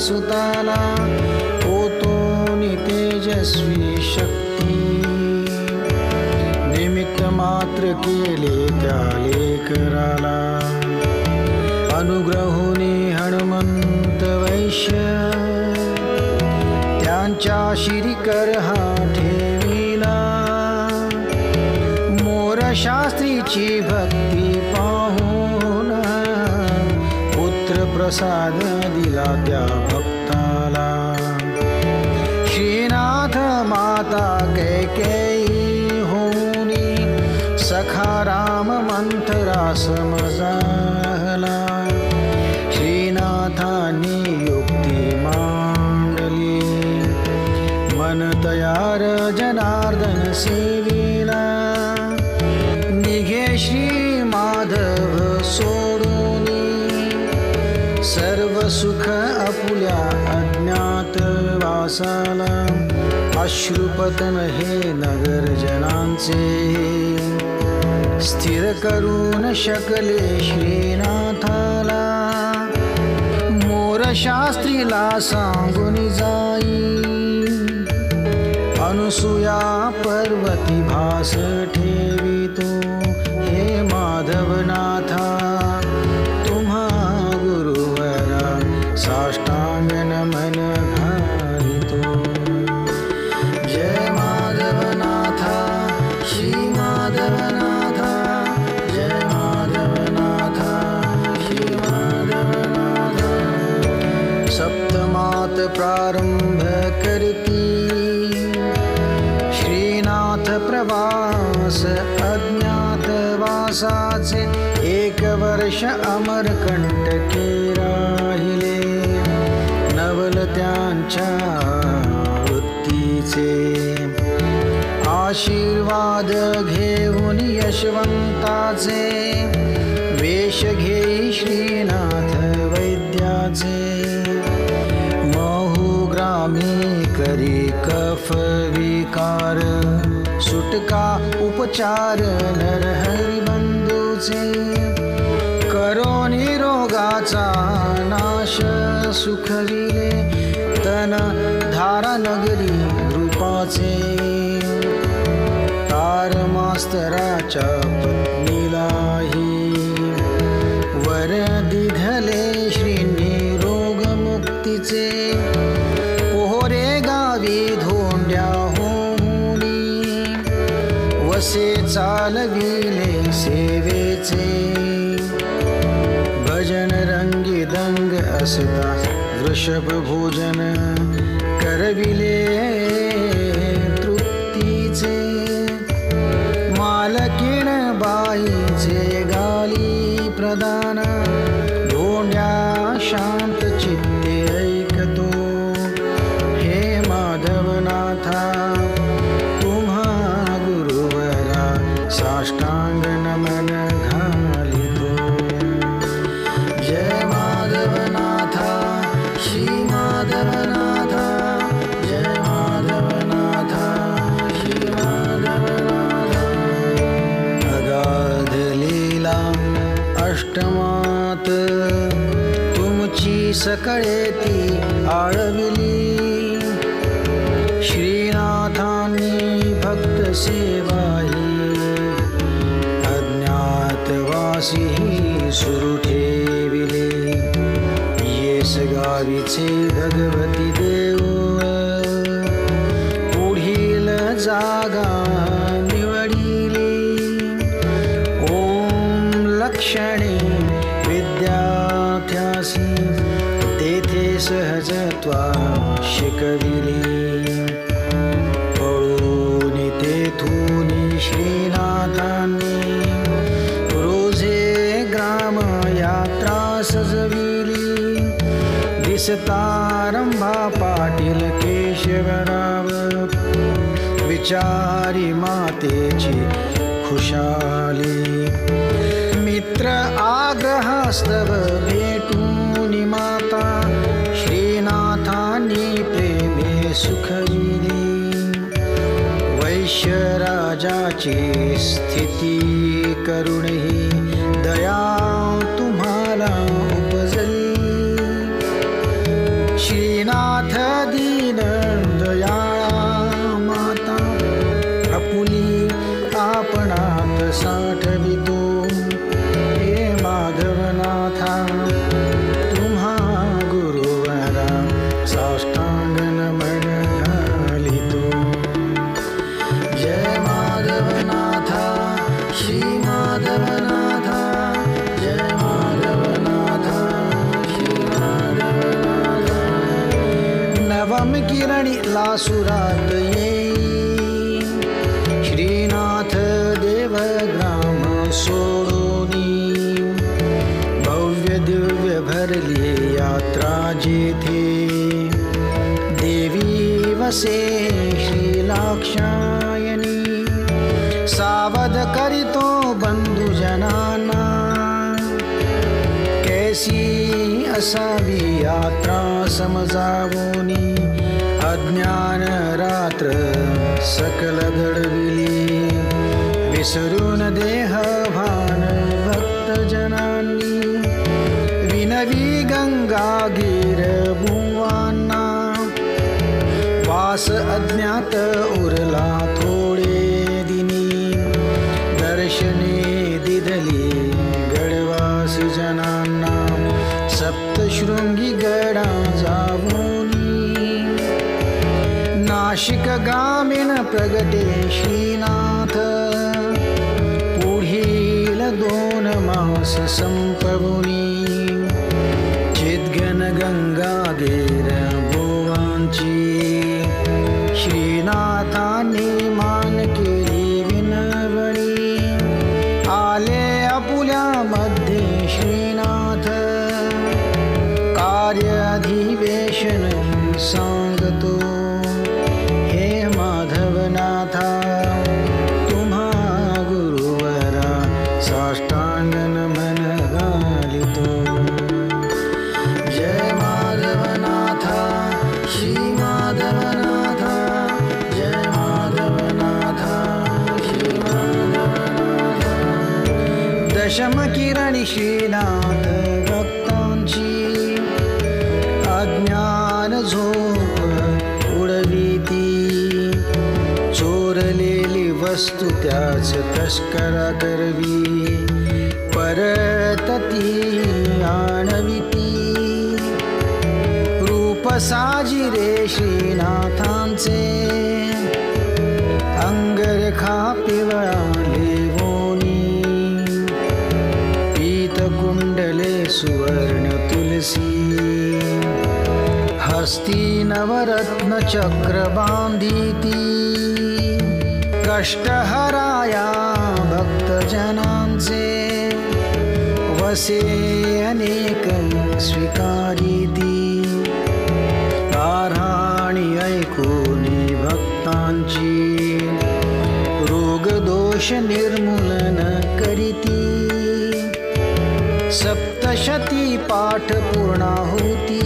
सुताला होतो तेजस्वी शक्ती निमित्त मात्र केले त्या लेकराला अनुग्रहोनी हनुमंत वैश्य त्यांच्या शिरीकर हा ठेविला मोर शास्त्रीची भक्ती पाहून पुत्र प्रसाद दिला त्या भक्ताला श्रीनाथ माता कैकेयी होनी सखा राम मंथरा समजाहला श्रीनाथांनी युक्ती मांडली मन तयार जनार्दन सेविला निघे श्री माधव सोडूनी सर्व सुख आपुल्या अज्ञात वासाला अश्रुपतन हे नगर जनांचे स्थिर करून शकले श्रीनाथाला मोर शास्त्रीला सांगून जाई अनुसूया पर्वती भास ठेवितो हे माधवनाथा तुम्हा गुरुवरा साष्टांग नमन घालितो जय माधवनाथा श्री माधवनाथा जय माधवनाथा श्री माधवनाथा सप्तमात प्रारंभ करती श्रीनाथ प्रवास अज्ञात वासाचे एक वर्ष अमरकंटके राहिले नवल त्यांच्या वृत्तीचे आशीर्वाद घेऊन यशवंताचे वेश घेई श्रीनाथ वैद्याचे महूग्रामी करी कफ विकार सुटका उपचार नरहरी बंधूचे करो निरोगाचा नाश सुखविले तन धारा नगरी रूपाचे तार मास्तराच्या पत्नीलाही वर दिधले श्री निरोग मुक्तीचे पोहरे गावी धोंड्या होऊनी वसे चालविले सेवेचे भजन रंगी दंग असता वृषभ भोजन करविले तृप्तीचे मालकीण बाईचे गाली प्रदान धोंड्या शांत चित्ते ऐकतो हे माधवनाथा तुम्हा गुरुवरा साष्टांग नमन घालितो जय माधवनाथा श्री माधवनाथा जय माधवनाथा श्री माधवनाथा अगाध लीला अष्टमात तुमची सकळेती आळविली श्रीनाथांनी भक्त सेवाही अज्ञातवासी सुरू ठेविले येस गावीचे भगवती देव पुढील जागा निवडिली ओम लक्षणे विद्यार्थ्यासी तेथे सहजत्वा शिकविली पळून तेथून श्रीनाथांनी रोजे ग्राम यात्रा सजविली दिसतारंभा पाटील केशवराव विचारी मातेची खुशाली मित्र आग्रहास्तव भेटून माता श्रीनाथांनी प्रेमे सुखविली वैश्य राजाची स्थिती करूनही दया तुम्हाला उपजली पाठवितो हे माधवनाथा तुम्हा गुरुवरा साष्टांग नमन घालितो जय माधवनाथा श्री माधवनाथा जय माधवनाथा श्री माधवनाथा नवम किरणी लासुरात येई श्रीनाथ देव ग्राम सोडोनी भव्य दिव्य भरली यात्रा जेथे देवी वसे श्रीलाक्षायणी सावध करितो बंधुजनांना कैसी असावी यात्रा समजावोनी अज्ञान रात्र सकल घडविली विसरून देह भान भक्तजनांनी विनवी गंगागीर भुवांना वास अज्ञात उरला थोडे दिनी दर्शने दिदली गडवासी जनांना सप्तशृंगी गडा जावोनी नाशिक गामीन प्रगटे श्रीनाथ पुढील 2 मास संपवुनी चिद्घन गंगागीर भुवांची श्रीनाथांनी मान केली विनवणी आले आपुल्या मध्ये श्रीनाथ कार्याधिवेशन सांगतो हे माधवनाथा तुम्हा गुरुवरा साष्टांग नमन घालितो जय माधवनाथा श्री माधवनाथा जय माधवनाथा श्री माधवनाथा दशम किरणी श्रीनाथ भक्तांची अज्ञान झोप उडविती चोरलेली वस्तू त्याच तस्करा करवी परत ती आणविती रूप साजिरे श्रीनाथांचे अंगरेखा पिवळा लेवोनी पीत कुंडले सुवर्ण तुलसी हस्ती नवरत्न चक्र बांधिती कष्टहराया भक्तजनांचे वसे अनेक स्वीकारिती गाऱ्हाणी ऐकूनी भक्तांची रोग दोष निर्मूलन करीती सप्तशती पाठ पूर्णाहुती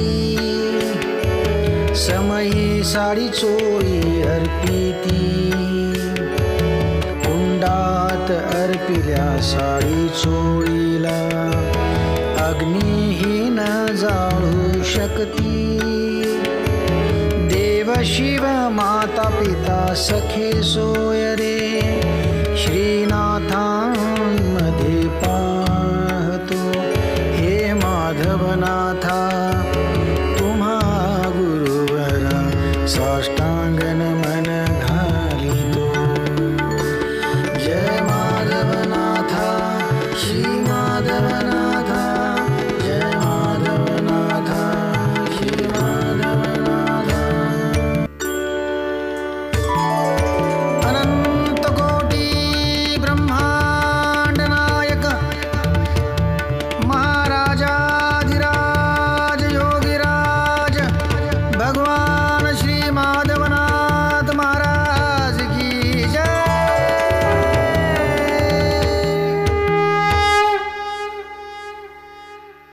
समयी साडी चोळी अर्पिती कुंडात अर्पिल्या साडी चोळीला अग्नीही न जाळू शकती देव शिव माता पिता सखे सोय रे श्री